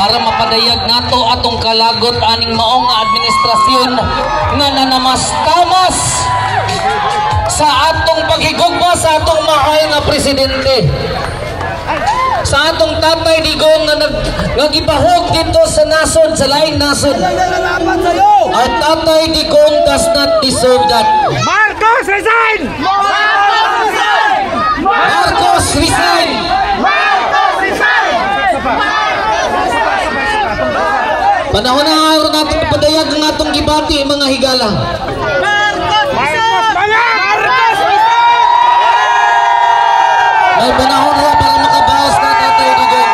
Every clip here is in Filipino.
para mapadayag nato atong kalagot aning maong administrasyon nga nanamastamas sa atong paghigugma sa atong mahal nga presidente, sa atong Tatay Digong nga nagibahog dito sa nason, sa laing nason. Our Tatay Digong does not deserve that. Marcos resign! Marcos resign! Marcos resign! Marcos resign! Panahon na araw natin ipadayag ang atong gibati mga higala. Marcos resign! May panahon na para makabawas na Tatay Digong.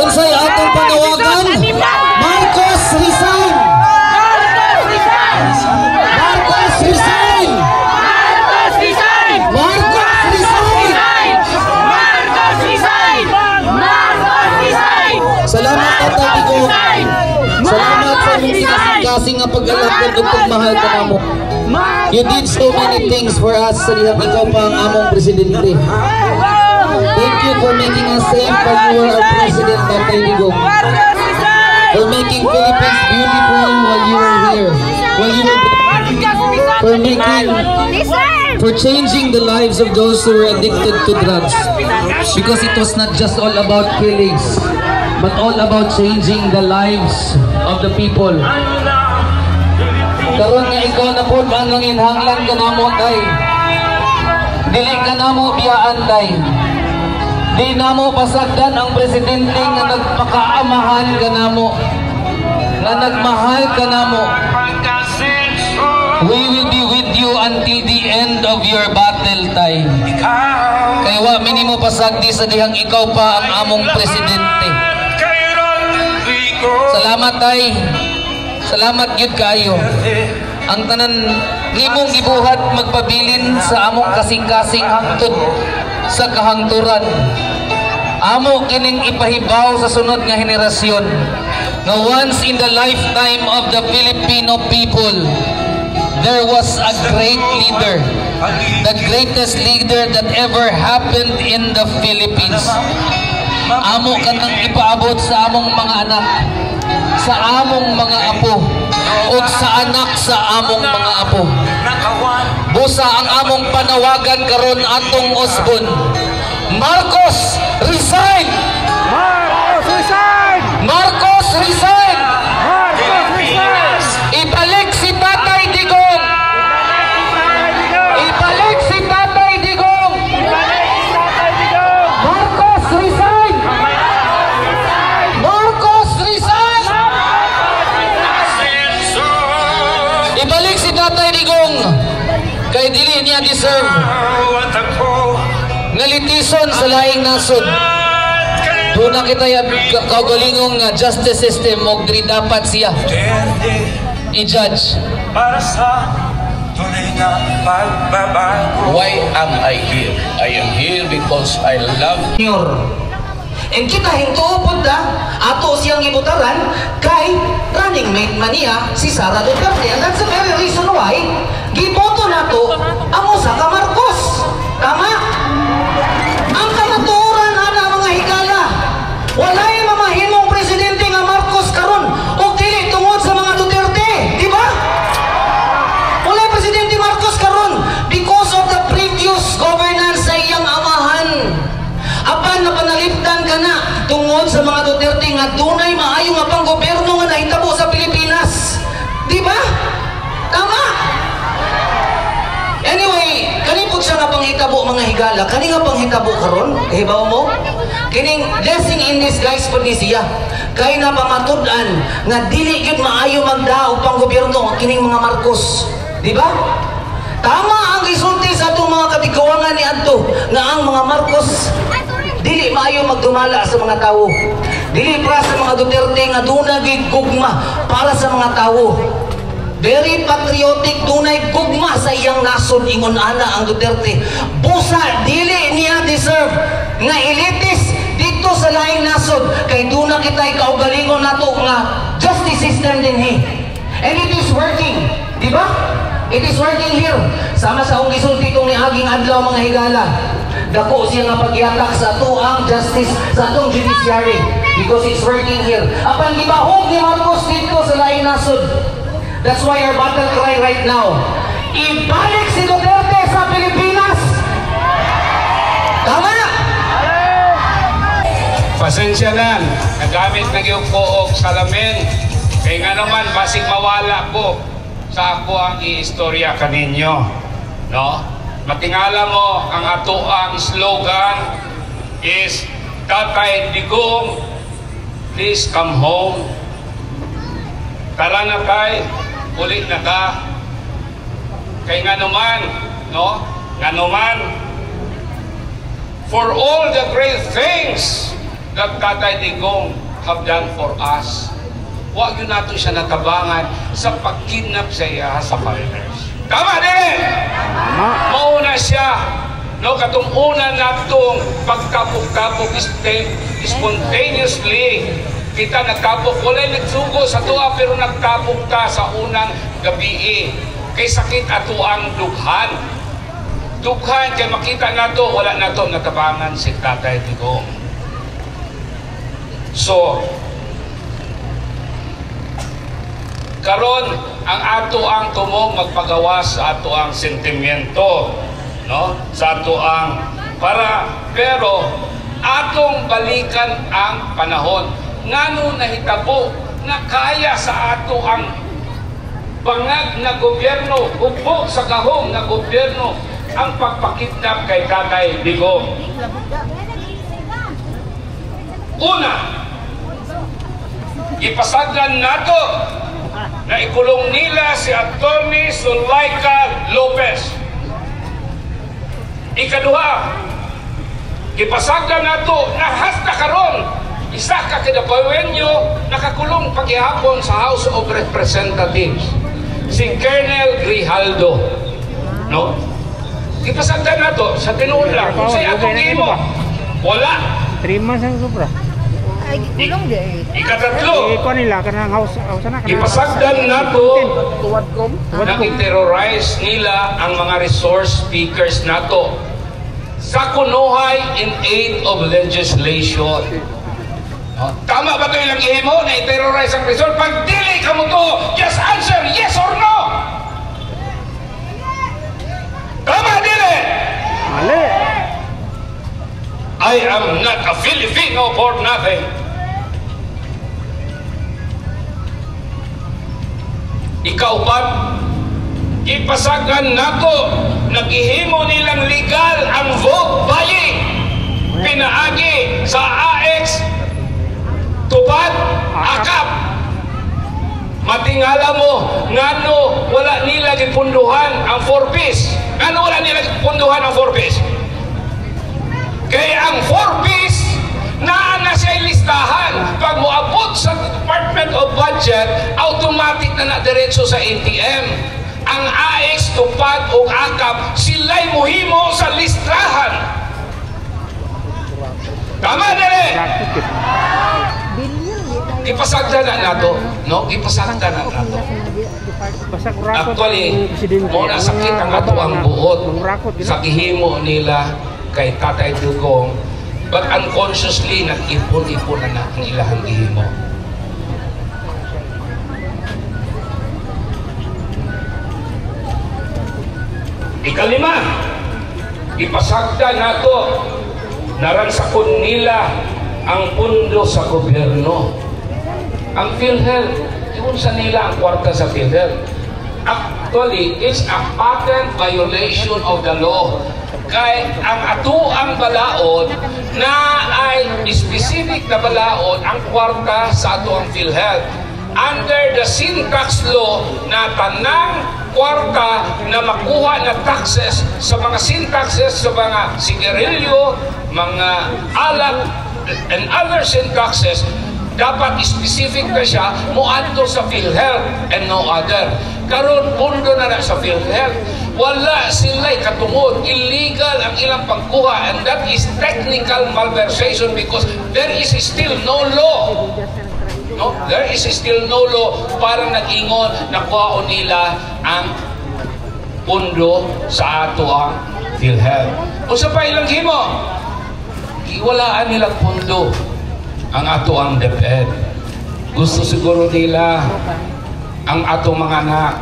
Unsay atong panawagan? Marcos resign! Marcos resign! Marcos resign! Marcos resign! Marcos resign! Marcos resign! Marcos resign! Salamat Tatay Digong. Salamat sa imong kinasing nga pag-alapod ug pagmahal ka namo. You did so many things for us sa dihang ikaw pa ang among presidente. Thank you for making us safe while you were our president, Tatay Digong. For making Philippines beautiful while you were here. For changing the lives of those who were addicted to drugs. Because it was not just all about killings, but all about changing the lives of the people. Karon nga ikaw na po ang nanginhanglan ka namo, tay. Dili ka namo biyaan, tay. Di namo pasagdan ang presidente nga nagpakaamahan ka namo, nga nagmahal ka namo. We will be with you until the end of your battle, tay. Kaya wa minimo pasagdi sa dihang ikaw pa ang among presidente. Salamat, tay. Salamat gyud kayo. Ang tanan nimong gibuhat magpabilin sa among kasing-kasing hangtod sa kahangturan. Amo kining ipahibaw sa sunod nga henerasyon nga once in the lifetime of the Filipino people there was a great leader, the greatest leader that ever happened in the Philippines. Amo kanang ipaabot sa among mga anak, sa among mga apo, o sa anak sa among mga apo. Busa ang among panawagan karon atong Osbon. Marcos resign! Marcos resign! Marcos resign! Marcos resign! Ibalik si Tatay Digong! Ibalik si Tatay Digong! Marcos resign! Marcos resign! Ibalik si Tatay Digong! Kay dili niya deserve nga litison sa laing nasod. Doon na kita kaugalingong justice system o diri dapat siya i-judge. Why am I here? I am here because I love And kita hintuupod na ato siyang gibutaran kay running mate man niya si Sara Duterte. And that's the very reason why giboto nato ang usa ka Marcos. Tama? Ang kamatuoran ana mga higala, walay mamahimong presidente nga Marcos karon ug dili tungod sa mga Duterte, di ba? Walay presidente Marcos karon because of the previous governance sa iyang amahan. Apan na panalipdan ka na tungod sa mga Duterte nga dunay maayo nga panggobyerno nga nahitabo sa Pilipinas. Di ba? Tama? Anyway, kani po siya nga panghitabo mga higala. Kani nga panghitabo karon, kahibaw mo? Kining blessing in disguise po ni siya. Kay na pamatud-an nga dili gyud maayo magdaog panggobyerno kining mga Marcos. Di ba? Tama ang gisulti sa atong mga katiguangan ni adto nga ang mga Marcos dili maayo magdumala sa mga tawo. Dili para sa mga Duterte nga dunay gugma para sa mga tawo. Very patriotic, dunay gugma sa iyang nasod, ingon ana ang Duterte. Busa dili niya deserve nga elitist dito sa laing nasod kay duna kita kaugalingon nato nga justice system dinhi. And it is working, di ba? It is working here. Sama sa akong gisulti kong ni aging adlaw mga higala. dako siya nga pagyatak sa atuang justice, sa atong judiciary, because it's working here. Apan gibahog ni Marcos dito sa laing nasod. That's why our battle cry right now, ibalik si Duterte sa Pilipinas. Tama! Pasensya na, nagamit na yung poog salamin. Kaya nga naman, basig mawala ko sa ako ang iistorya kaninyo. No? Matingala mo, ang ato ang slogan is, Tatay Digong, please come home. Tara na kay, ulit na ka. Kaya nga naman, no? Nga naman, for all the great things that Tatay Digong have done for us, huwag yun nato siya natabangan sa pagkidnap sa iya sa foreigners. Tama din! Mauna siya, no, katong una natong pagkapok-kapok spontaneously. Kita nagkapok, walay nagsugo sa tuwa pero nagkapok ta sa unang gabi. Kay sakit ato ang dughan. Dughan kay makita nato, wala nato natabangan si Tatay Digong. So, karon ang ato ang tumong magpagawas sa ato ang sentimiento, no? Sa ato ang pero atong balikan ang panahon. Ngano nahitabo na kaya sa ato ang bangag na gobyerno, hubog sa gahong na gobyerno ang pagpakidnap kay Tatay Digong. Una, ipasagdan nato na ikulong nila si Atty. Zulaika Lopez. Ikaduha, ipasagdan nato na hasta karon isa ka kinabawenyo nakakulong paghihapon sa House of Representatives, si Colonel Grijaldo. No? Ipasagdan nato sa tinuod lang kung sa'yo atong imo. Wala. 3 months ang sobra. Ikatatlo, Ikaw nila kanang house na ipasagdan nato na i-terrorize nila ang mga resource speakers nato sa kunuhay in aid of legislation. Tama ba ito ilang ihimo na i-terrorize ang resource? Pag dili ka mo to, just answer yes or no. Tama dili? Mali. I am not a Filipino for nothing. Ikaupat, ipasagan nato, naghihimo nilang legal ang vote buying. Pinaagi sa AX, tupad, akap. Matingala mo, ngano wala nila gipunduhan ang 4-piece. Ngano wala nila gipunduhan ang 4-piece? Kaya ang 4-piece na siya listahan. Pag moabot sa Department of Budget, automatic na na-diretso sa ATM. Ang AX, tupad o akap, sila'y muhimo sa listahan. Tama dali! Ipasagda na nato, no? Ipasagda na nato. Actually, muna sakit ang ato ang buot sa gihimo nila kay Tatay Digong, but unconsciously nag-ipon-ipon na ang ilahang gihimo. Ikalima, ipasagda nato naransakon nila ang pundo sa gobyerno. Ang PhilHealth, yun sa nila ang kwarta sa PhilHealth. Actually, it's a patent violation of the law. Kay ang atuang balaod na ay specific na balaod ang kwarta sa atuang PhilHealth. Under the sin tax law na tanang kwarta na makuha na taxes sa mga sin taxes sa mga sigarilyo, mga alak, and other sin taxes, dapat specific na siya moadto sa PhilHealth and no other. Karon pundo na sa PhilHealth, wala sila'y katungod, illegal ang ilang pagkuha, and that is technical malversation because there is still no law. No? There is still no law para nag-ingon na kuhaon nila ang pundo sa ato ang PhilHealth. O sa pa ilang himo, iwalaan nilang pundo ang ato ang DepEd. Gusto siguro nila ang ato mga anak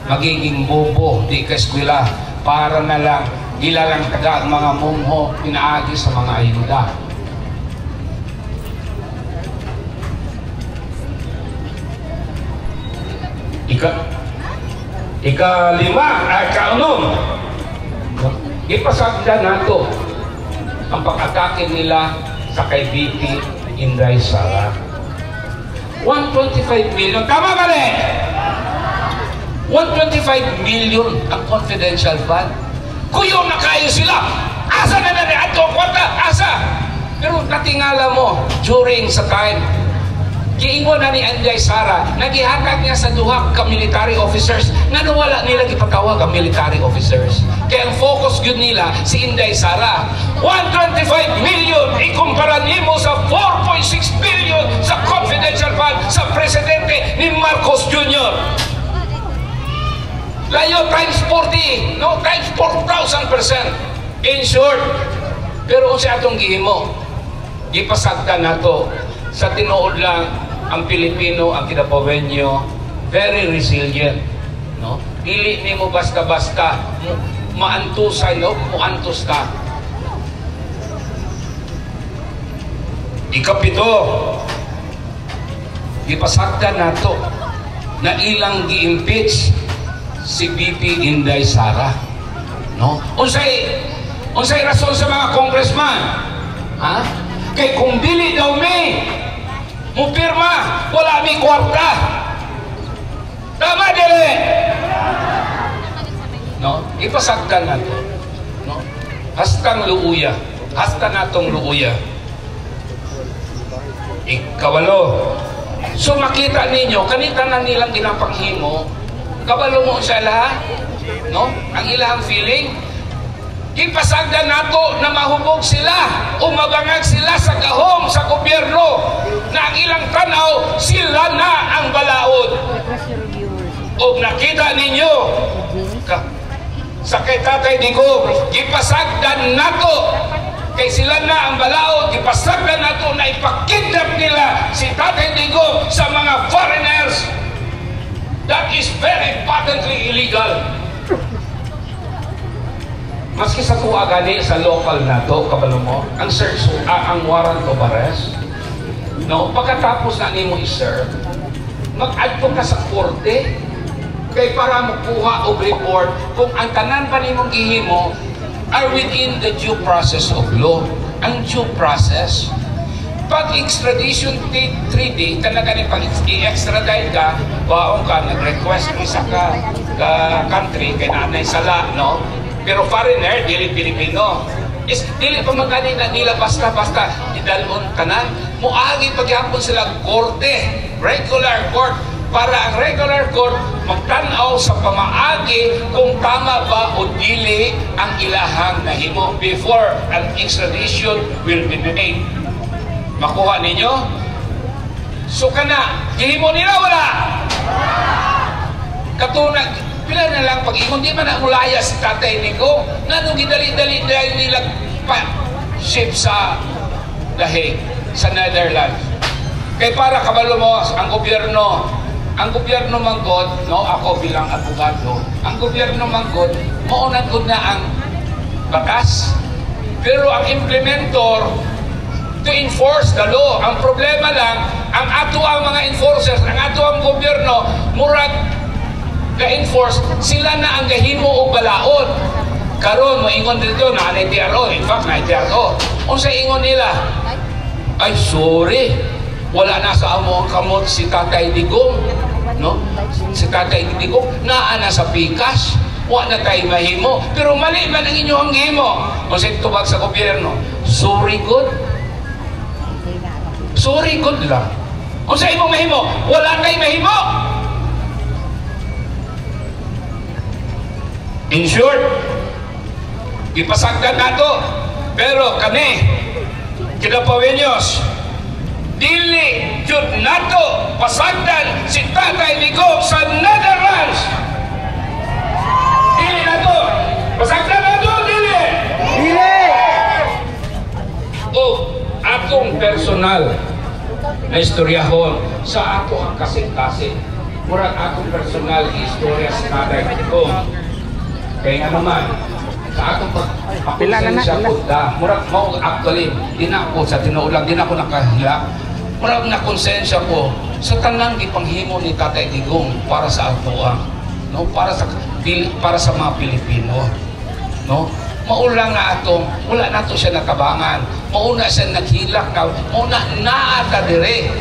magiging bobo, di ka eskwela, para na lang ilalang taga ang mga mungho pinaagi sa mga ayuda. Ikaunom, ipasagda nato ang pag-atake nila sa kay BP Inday Sara. 125 million, tama ba rin? 125 million ang confidential fund. Kuyo na kayo sila. Asa na na ato kwarta? Asa? Pero natingala mo during sa time giingon na ni Inday Sara, nagihatag niya sa duha ka military officers nga wala nila gipatawag ang military officers. Kaya ang focus yun nila si Inday Sara. 125 million ikumpara nimo sa 4.6 billion sa confidential fund sa presidente ni Marcos Jr. Layo times 40, no? Times 4,000%. In short, pero kung sa atong gihimo, ipasagda nato sa tinuod lang ang Pilipino, ang Kinabawenyo, very resilient, no? Dili nimo basta-basta maantusay, no? Muantos ka. Ikapito, ipasagda nato na ilang gi-impeach si BP Inday Sara, no? Unsay rason sa mga congressman, ha? Kay kung dili daw may mo pirma, wala may kwarta. Tama dili, no? Ipasagda nato, no? Hastang luuya, hasta natong luuya. Ikawalo, so makita ninyo kanita na nilang ginapanghimo. Kabalo mo siya lahat, no? Ang ilahang feeling, ipasagda nato na mahubog sila o mabangag sila sa gahom sa gobyerno na ang ilang tanaw sila na ang balaod. O nakita ninyo sa kay Tatay Digong, ipasagda nato kay sila na ang balaod, ipasagda nato na ipakidnap nila si Tatay Digong sa mga foreigners. That is very patently illegal. Maski sa tuwa gani sa local na to, kabalo mo, ang search, ang warrant of arrest, no, pagkatapos na nimo i-serve, mag-adto ka sa korte, kay para makuha o report kung ang tanan pa nimong gihimo are within the due process of law. Ang due process, pag extradition 3D, talaga ni pag i-extradite ka, baong ka, nag-request isa ka country, kay nanay sala, no? Pero foreigner, dili Pilipino. Is dili pa magani na nila basta-basta idalon tanan. Muagi pagyapon sila korte, regular court, para ang regular court magtanaw sa pamaagi kung tama ba o dili ang ilahang nahimo before an extradition will be made. Makuha ninyo? So kana, gihimo nila wala? Katunag, pila na lang pag-ingon, di man na mulaya si Tatay Digong, nga nung gidali-dali dahil nila pa-ship sa Lahig, sa Netherlands. Kaya para kabalo mo, ang gobyerno manggod, no, ako bilang abogado, ang gobyerno manggod, maunang gud na ang batas. Pero ang implementor, to enforce the law. Ang problema lang, ang ato ang mga enforcers, ang ato ang gobyerno, murag ga-enforce, sila na ang gahimo o balaod. Karon mo ingon dito na TRO, in fact na TRO. Unsa ingon nila? Ay sorry, wala na sa amo ang kamot si Tatay Digong, no? Si Tatay Digong naa na sa pikas. Wa na tayo mahimo. Pero mali man ang inyong himo. Unsa tubag sa gobyerno? Sorry good. Sorry good lang. Kung sa imong mahimo, wala kay mahimo. In short, ipasagdan nato. Pero kami, Kinabawenyos, dili jud nato pasagdan si Tatay Digong sa Netherlands. Dili nato. Pasagdan nato, dili. atong personal na istoryahon sa ato ang kasing-kasing. Murag atong personal istorya sa Tatay Digong. Kaya nga naman, sa atong pagpapasensya po da, murag mo actually, di na ako sa tinuulang, di na ako nakahila. Murag na konsensya ko sa tanang ipanghimo ni Tatay Digong para sa ato no? Para sa mga Pilipino. No? Maulang na atong, wala na ito siya nakabangan. Mauna siya naghilak ka, mauna naata dire,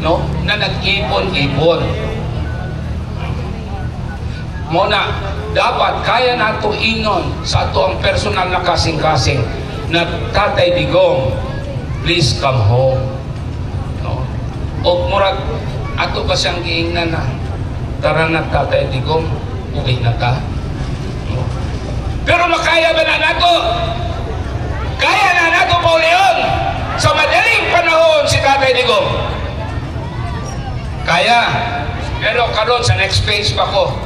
no? Na nag-ipon-ipon. Mauna, dapat kaya na ito inon sa ito ang personal na kasing-kasing na Tatay Digong, please come home. No? O murag, ato ba siyang giingnan na, tara na Tatay Digong, uwi na ta. No? Pero makaya ba na nato? Kaya na nato po Leon sa madaling panahon si Tatay Digong. Kaya. Pero karon sa next page pa ko.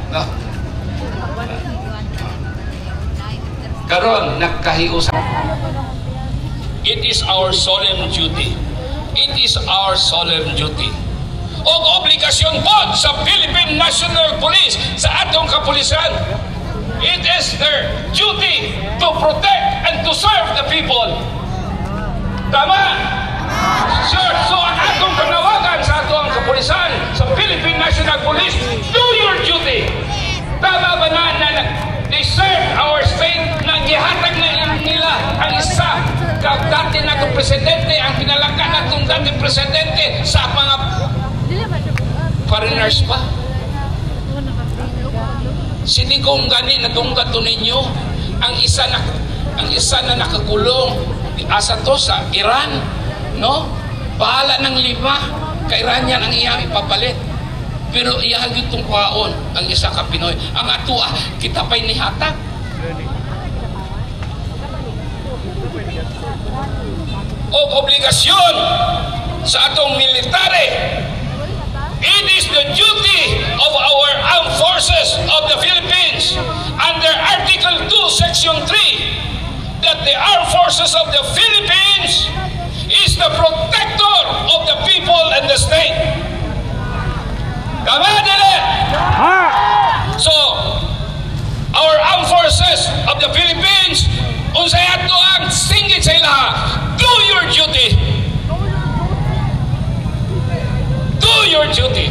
No? Karon nagkahiusa. It is our solemn duty. It is our solemn duty. O obligasyon po sa Philippine National Police, sa atong kapulisan. It is their duty to protect and to serve the people. Tama? Sure. So ang atong panawagan sa atong kapulisan, sa Philippine National Police, do your duty. Tama ba na they serve our state na gihatag na nila ang isa dati na itong presidente, ang pinalakan na itong dating presidente sa mga foreigners pa. Sinigong gani na tunggato ninyo ang isa na nakakulong asa to sa Iran, no? Bahala ng 5 kay Iranian ang iyang ipapalit. Pero iyang itong kwaon ang isa ka Pinoy. Ang atua kita pa'y nihatag. O obligasyon sa atong military. It is the duty of our armed forces of the Philippines under Article 2, Section 3 that the armed forces of the Philippines is the protector of the people and the state. Tama nila? So, our armed forces of the Philippines, unsay ato ang singgit sa ilaha, do your duty. Do your duty.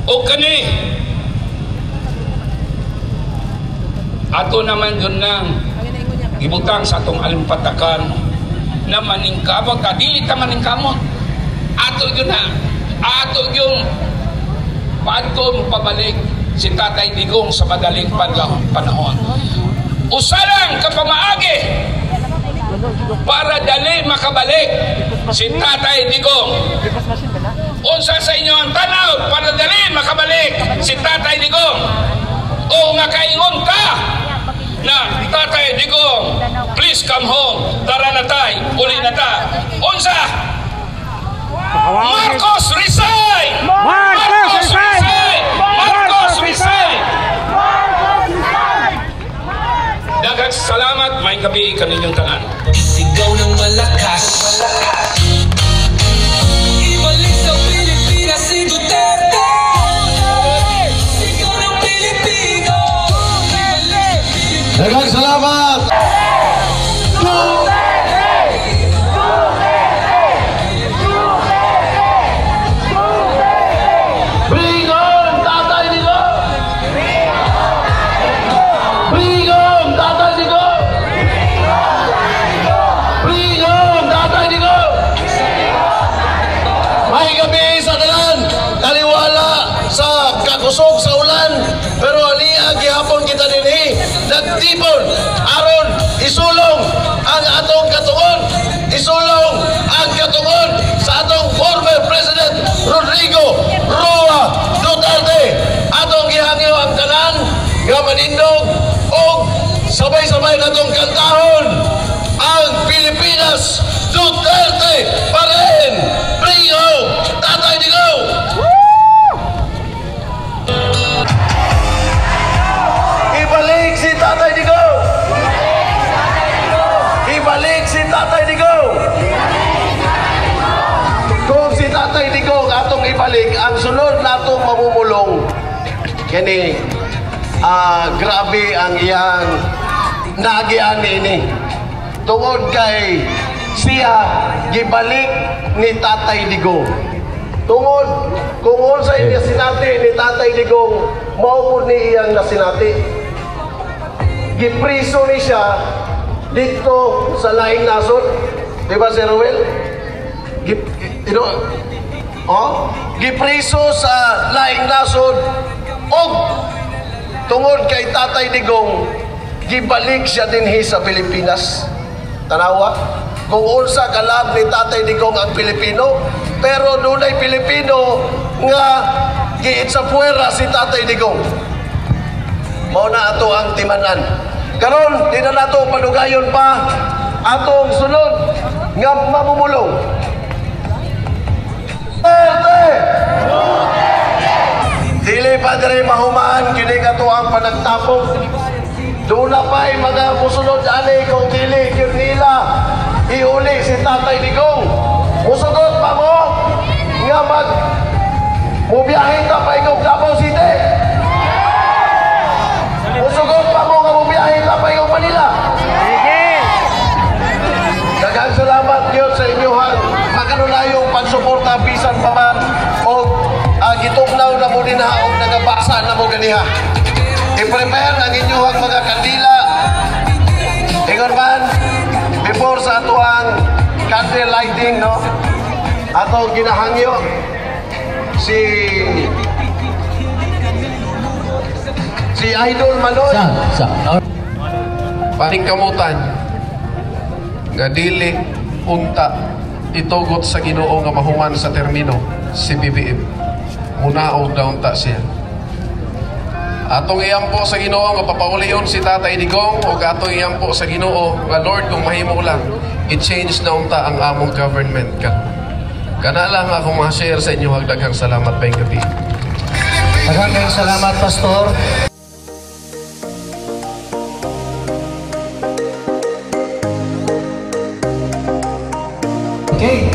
O kani, ato naman yun nang ibutang sa atong alimpatakan na maningkamot ka, dili ta maningkamot. Ato yun na, ato yung paadtong pabalik si Tatay Digong sa madaling panahon. Usalang kapamaagi para dali makabalik si Tatay Digong. Unsa sa inyo ang tanaw para dali makabalik si Tatay Digong? O makaingon ka na Tatay Digong, please come home, tara na tay, uli na ta. Unsa? Marcos resign! Marcos resign! Marcos resign! Daghang salamat, may gabi kaninyong tanan. Sigaw ng malakas, ibalik sa Pilipinas si Duterte. Sigaw ng Pilipino, Daghang salamat! Kusog sa ulan, pero aliya gihapon kita dinhi nagtipon aron isulong ang atong katungon, isulong ang katungon sa atong former President Rodrigo Roa Duterte. Atong gihangyo ang tanan nga manindog o sabay-sabay natong kantahon ang Pilipinas Duterte pa rin. Bring home Tatay Digong! Ibalik si Tatay Digong! sunod natong mamumulong kani grabe ang iyang nagian ini tungod kay siya gibalik ni Tatay Digong. Tungod kung unsay niya sinati ni Tatay Digong mao ni iyang nasinati. Gipriso ni siya dito sa laing nasod. Di ba, Sir Ruel? Gipriso sa laing nasod og tungod kay Tatay Digong gibalik siya dinhi sa Pilipinas. Tanawa kung unsa kalab ni Tatay Digong ang Pilipino, pero dunay Pilipino nga giit sa puwera si Tatay Digong. Mao na ato ang timanan. Karon di na nato padugayon pa atong sunod nga mamumulong. Dili pa diri mahumaan kini kato ang panagtapong. Doon na pa'y mga musunod ani kung dili yun nila iuli si Tatay Digong. Musugot pa mo nga mubiyahin ka pa ikaw Davao City. Musugot pa mo nga mubiyahin ka pa ikaw Manila. Daghang salamat yun sa inyong makanulayong pagsuporta bisan pa man o gitugnaw na mo din o nagabasa na mo ganiha. I-prepare ang inyong mga kandila. Ingon man, before sa ato ang candle lighting, no? Ato ginahangyo si Idol Manoy. Paring kamutan nga dili unta itugot sa Ginoo nga mahuman sa termino si BBM. Munaog daw unta siya. Atong iyampo sa Ginoo nga papaulion si Tatay Digong o atong iyampo sa Ginoo nga Lord kung mahimo lang i-change na unta ang among government ka. Kana lang akong ma-share sa inyo daghang salamat pa gabi. Daghang salamat, Pastor. Okay.